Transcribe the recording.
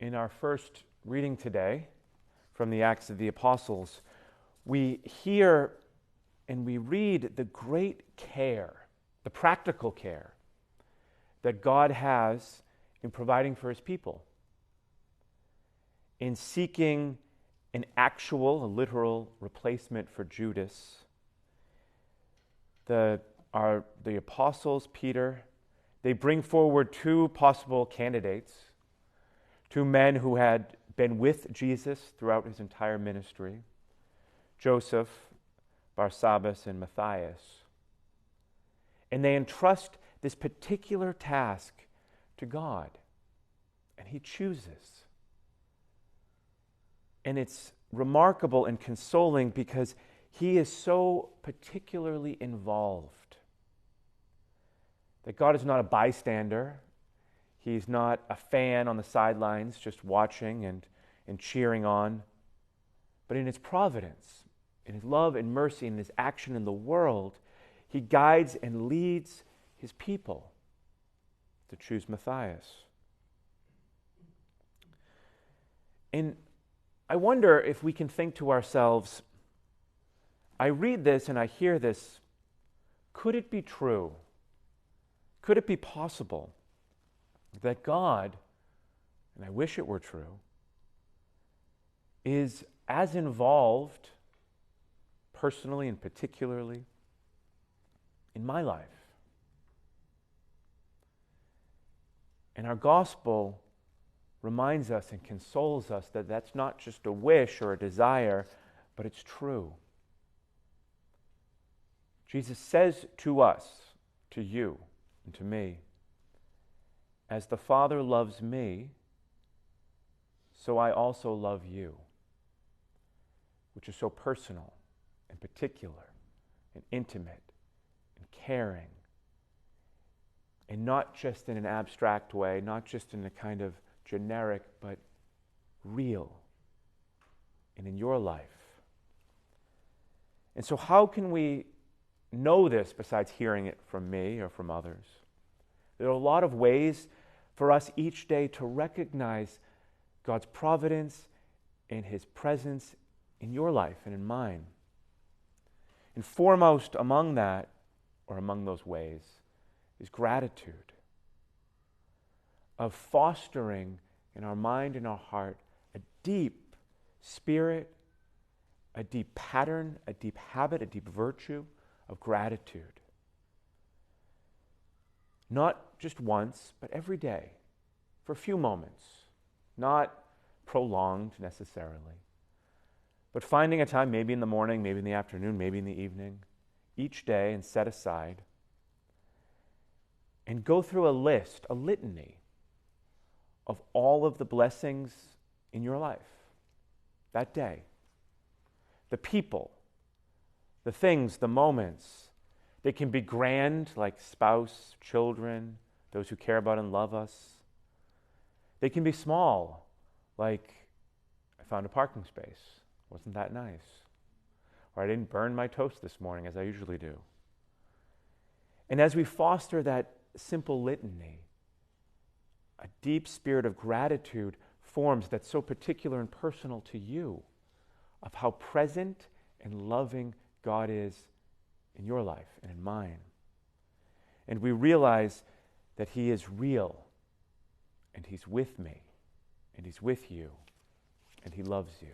In our first reading today from the Acts of the Apostles, we hear and we read the great care, the practical care that God has in providing for his people, in seeking an actual, a literal replacement for Judas. The apostles, Peter, they bring forward two possible candidates, two men who had been with Jesus throughout his entire ministry, Joseph, Barsabbas, and Matthias. And they entrust this particular task to God, and he chooses. And it's remarkable and consoling because he is so particularly involved that God is not a bystander. He's not a fan on the sidelines just watching and cheering on. But in his providence, in his love and mercy, and his action in the world, he guides and leads his people to choose Matthias. And I wonder if we can think to ourselves, I read this and I hear this, could it be true? Could it be possible that God, and I wish it were true, is as involved personally and particularly in my life? And our gospel reminds us and consoles us that that's not just a wish or a desire, but it's true. Jesus says to us, to you, and to me, as the Father loves me, so I also love you, which is so personal and particular and intimate and caring, and not just in an abstract way, not just in a kind of generic, but real and in your life. And so how can we know this besides hearing it from me or from others? There are a lot of ways for us each day to recognize God's providence and his presence in your life and in mine. And foremost among that, or among those ways, is gratitude, of fostering in our mind and our heart a deep spirit, a deep pattern, a deep habit, a deep virtue of gratitude. Not just once, but every day, for a few moments, not prolonged necessarily, but finding a time, maybe in the morning, maybe in the afternoon, maybe in the evening, each day, and set aside, and go through a list, a litany, of all of the blessings in your life that day. The people, the things, the moments. They can be grand, like spouse, children, those who care about and love us. They can be small, like I found a parking space. Wasn't that nice? Or I didn't burn my toast this morning as I usually do. And as we foster that simple litany, a deep spirit of gratitude forms that's so particular and personal to you, of how present and loving God is in your life and in mine. And we realize that he is real, and he's with me, and he's with you, and he loves you.